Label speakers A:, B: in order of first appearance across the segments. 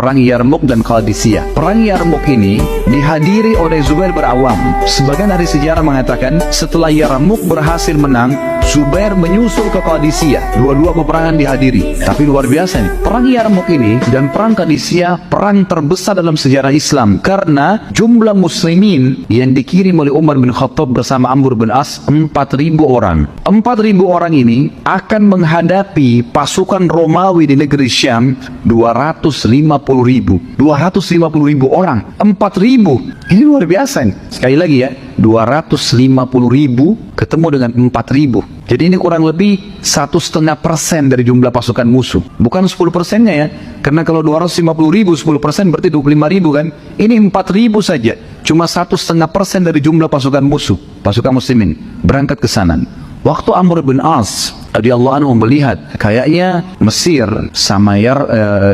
A: Perang Yarmuk dan Qadisiyah. Perang Yarmuk ini dihadiri oleh Zubair bin Awam. Sebagian ahli sejarah mengatakan setelah Yarmuk berhasil menang, Zubair menyusul ke Qadisiyah. Dua-dua peperangan dihadiri. Tapi luar biasa nih, perang Yarmuk ini dan perang Qadisiyah perang terbesar dalam sejarah Islam, karena jumlah muslimin yang dikirim oleh Umar bin Khattab bersama Amr bin As 4.000 orang. 4.000 orang ini akan menghadapi pasukan Romawi di negeri Syam 250.000 orang. 4.000, ini luar biasa nih. Sekali lagi ya, 250.000 ketemu dengan 4.000. Jadi ini kurang lebih 1,5% dari jumlah pasukan musuh. Bukan 10%-nya ya, karena kalau 250.000 10% berarti 25.000 kan. Ini 4.000 saja, cuma 1,5% dari jumlah pasukan musuh, pasukan muslimin berangkat ke sana. Waktu Amr bin As radhiyallahu anhu melihat kayaknya Mesir sama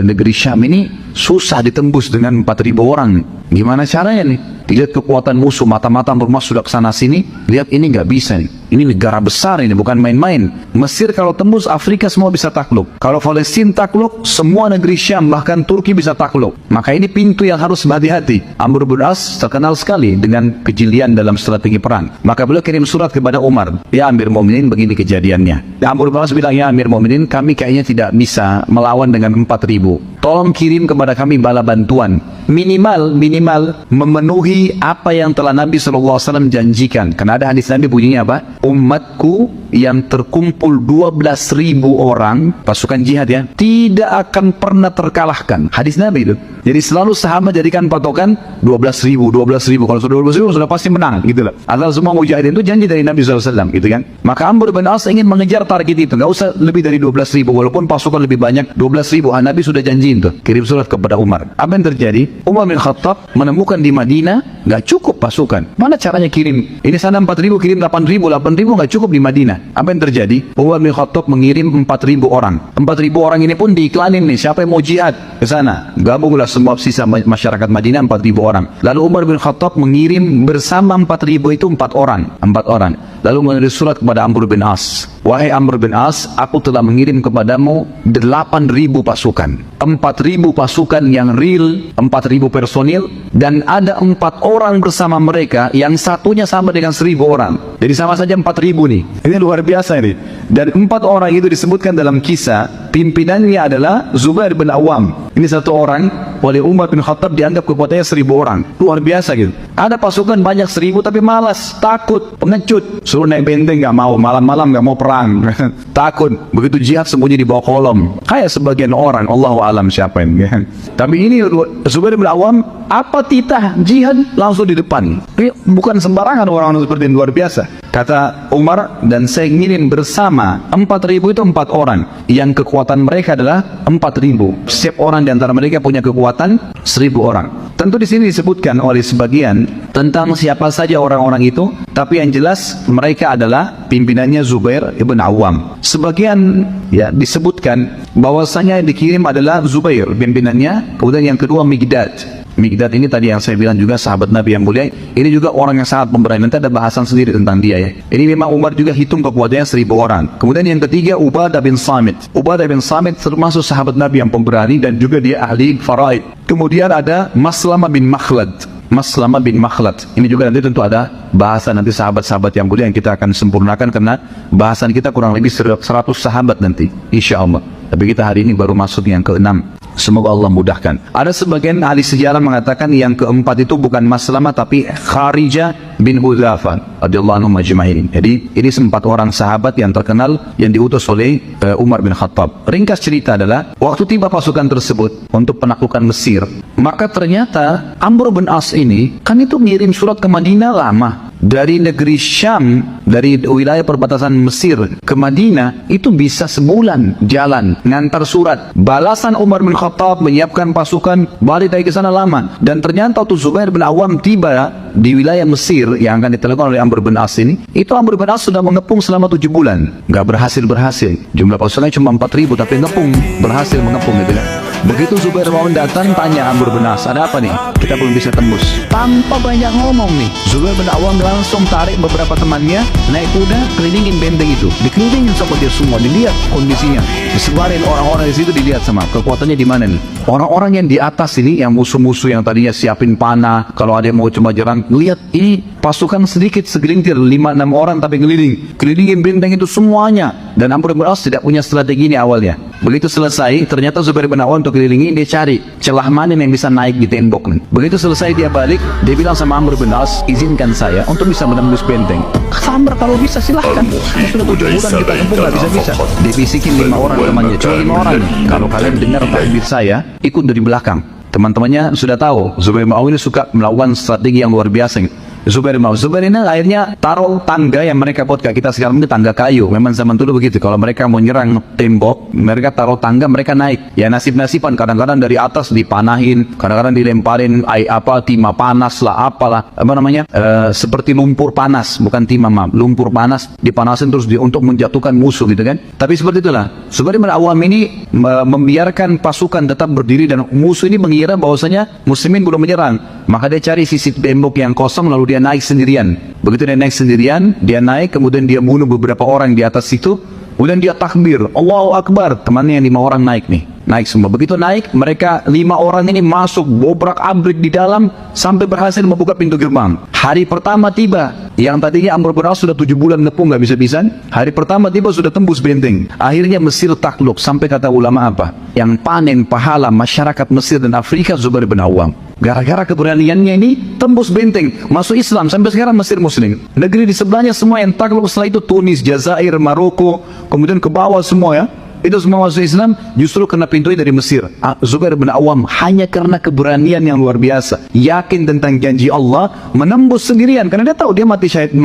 A: negeri Syam ini susah ditembus dengan 4.000 orang. Gimana caranya nih? Lihat kekuatan musuh, mata-mata bermas sudah kesana sini. Lihat ini nggak bisa nih. Ini negara besar ini, bukan main-main. Mesir kalau tembus Afrika semua bisa takluk. Kalau Palestina takluk, semua negeri Syam bahkan Turki bisa takluk. Maka ini pintu yang harus berhati-hati. Amr bin As terkenal sekali dengan kejelian dalam strategi perang. Maka beliau kirim surat kepada Umar. Ya Amir Mu'minin, begini kejadiannya. Amr bin As bilang, ya Amir Mu'minin, kami kayaknya tidak bisa melawan dengan 4.000. Tolong kirim kepada kami bala bantuan. Minimal memenuhi apa yang telah Nabi SAW janjikan. Karena ada hadis Nabi bunyinya apa? Umatku yang terkumpul 12.000 orang pasukan jihad ya, tidak akan pernah terkalahkan. Hadis Nabi itu. Jadi selalu sahabat jadikan patokan 12.000. Kalau sudah 12.000 sudah pasti menang gitu loh. Asal semua mujahidin itu janji dari Nabi SAW gitu kan. Maka Amr bin As ingin mengejar target itu. Nggak usah lebih dari 12.000, walaupun pasukan lebih banyak 12.000. Nabi sudah janji itu. Kirim surat kepada Umar. Apa yang terjadi? Umar bin Khattab menemukan di Madinah nggak cukup pasukan. Mana caranya kirim? Ini sana 4.000 kirim 8.000 nggak cukup di Madinah. Apa yang terjadi? Umar bin Khattab mengirim 4.000 orang. 4.000 orang ini pun diiklanin nih, siapa yang mau jihad ke sana. Gabunglah semua sisa masyarakat Madinah 4.000 orang. Lalu Umar bin Khattab mengirim bersama 4.000 itu 4 orang. Lalu menulis surat kepada Amr bin As. Wahai Amr bin As, aku telah mengirim kepadamu 8.000 pasukan. 4.000 pasukan yang real, 4.000 personil, dan ada 4 orang bersama mereka yang satunya sama dengan 1.000 orang. Jadi sama saja 4.000 nih. Ini luar biasa ini. Dan 4 orang itu disebutkan dalam kisah, pimpinannya adalah Zubair bin Awam. Ini satu orang, oleh Umar bin Khattab dianggap kekuatannya 1.000 orang. Luar biasa gitu. Ada pasukan banyak 1.000 tapi malas, takut, pengecut. Suruh naik benteng nggak mau, malam-malam nggak mau perang. Takut. Begitu jihad sembunyi di bawah kolom. Kayak sebagian orang, Allahu alam siapa ini. Tapi ini Zubair bin Awam, apa titah jihad langsung di depan. Bukan sembarangan orang-orang seperti ini, luar biasa. Kata Umar, dan saya ngirim bersama 4.000 itu 4 orang yang kekuatan mereka adalah 4.000. Setiap orang di antara mereka punya kekuatan 1.000 orang. Tentu di sini disebutkan oleh sebagian tentang siapa saja orang-orang itu, tapi yang jelas mereka adalah pimpinannya Zubair ibn Awam. Sebagian ya disebutkan bahwasanya yang dikirim adalah Zubair pimpinannya, kemudian yang kedua Miqdad. Miqdad ini tadi yang saya bilang juga sahabat Nabi yang mulia. Ini juga orang yang sangat pemberani. Nanti ada bahasan sendiri tentang dia ya. Ini memang Umar juga hitung kekuatannya 1.000 orang. Kemudian yang ketiga Ubadah bin Samit. Ubadah bin Samit termasuk sahabat Nabi yang pemberani dan juga dia ahli faraid. Kemudian ada Maslamah bin Makhlad. Ini juga nanti tentu ada bahasan nanti sahabat-sahabat yang mulia yang kita akan sempurnakan, karena bahasan kita kurang lebih 100 sahabat nanti insya Allah. Tapi kita hari ini baru masuk yang ke-6. Semoga Allah mudahkan. Ada sebagian ahli sejarah mengatakan yang keempat itu bukan Maslamah tapi Kharijah bin Hudzafah radhiyallahu anhu majma'in. Jadi ini 4 orang sahabat yang terkenal yang diutus oleh Umar bin Khattab. Ringkas cerita adalah waktu tiba pasukan tersebut untuk penaklukan Mesir, maka ternyata Amr bin As ini kan itu ngirim surat ke Madinah lama. Dari negeri Syam, dari wilayah perbatasan Mesir ke Madinah itu bisa sebulan jalan ngantar surat. Balasan Umar bin Khattab menyiapkan pasukan balik dari ke sana lama. Dan ternyata waktu Zubair bin Awam tiba di wilayah Mesir yang akan ditelekan oleh Amr bin As ini, itu Amr bin As sudah mengepung selama 7 bulan. Nggak berhasil. Jumlah pasukannya cuma 4.000 tapi berhasil mengepung gitu kan. Begitu Zubair bin Awam datang, tanya Amr bin As, ada apa nih? Kita belum bisa tembus. Tanpa banyak ngomong nih, Zubair bin Awam langsung tarik beberapa temannya, naik kuda, kelilingin benteng itu. Dikelilingin sama dia semua, dilihat kondisinya. Disebarin orang-orang di situ, dilihat sama kekuatannya di mana nih. Orang-orang yang di atas ini, yang musuh-musuh yang tadinya siapin panah, kalau ada yang mau cuma jerang, lihat ini pasukan sedikit segelintir, 5-6 orang tapi kelilingin benteng itu semuanya. Dan Amr bin As tidak punya strategi ini awalnya. Begitu selesai, ternyata Zubair bin Awam untuk kelilingi, dia cari celah mana yang bisa naik di tembok nih. Begitu selesai dia balik, dia bilang sama Amr bin As, izinkan saya untuk bisa menembus benteng. Kata Amr, kalau bisa silahkan. Sudah 7 bulan kita kempung gak bisa-bisa. Dia bisikin 5 orang temannya, cuma 5 orang nih. Kalau kalian dengar takbir saya, ikut dari belakang. Teman-temannya sudah tahu, Zubair bin Awam ini suka melakukan strategi yang luar biasa. Zubair ini akhirnya taruh tangga yang mereka buat kayak kita sekarang ini tangga kayu. Memang zaman dulu begitu. Kalau mereka mau nyerang tembok, mereka taruh tangga, mereka naik. Ya nasib-nasiban, kadang-kadang dari atas dipanahin, kadang-kadang dilemparin timah panas lah, apalah, seperti lumpur panas, bukan timah, lumpur panas dipanasin terus untuk menjatuhkan musuh gitu kan. Tapi seperti itulah. Zubair bin Awam ini membiarkan pasukan tetap berdiri dan musuh ini mengira bahwasanya muslimin belum menyerang. Maka dia cari sisi tembok yang kosong lalu dia naik sendirian. Begitu dia naik sendirian, dia naik, kemudian dia bunuh beberapa orang di atas situ, kemudian dia takbir, Allahu Akbar, temannya yang 5 orang naik nih. Naik semua. Begitu naik, mereka 5 orang ini masuk bobrak-abrik di dalam sampai berhasil membuka pintu gerbang. Hari pertama tiba, yang tadinya Amr bin As sudah 7 bulan ngepung gak bisa-bisa. Hari pertama tiba sudah tembus benteng. Akhirnya Mesir takluk, sampai kata ulama apa? Yang panen pahala masyarakat Mesir dan Afrika Zubair bin Awam. Gara-gara keberaniannya ini tembus benteng, masuk Islam, sampai sekarang Mesir Muslim. Negeri di sebelahnya semua yang takluk setelah itu Tunis, Jazair, Maroko, kemudian ke bawah semua ya. Itu semua masuk Islam justru kena pintunya dari Mesir. Zubair bin Awam hanya karena keberanian yang luar biasa, yakin tentang janji Allah, menembus sendirian karena dia tahu dia mati syahid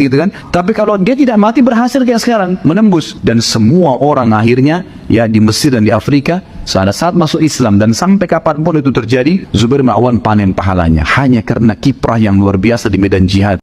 A: gitu kan. Tapi kalau dia tidak mati, berhasil kayak sekarang menembus. Dan semua orang akhirnya ya di Mesir dan di Afrika saat masuk Islam, dan sampai kapanpun itu terjadi, Zubair bin Awam panen pahalanya hanya karena kiprah yang luar biasa di medan jihad.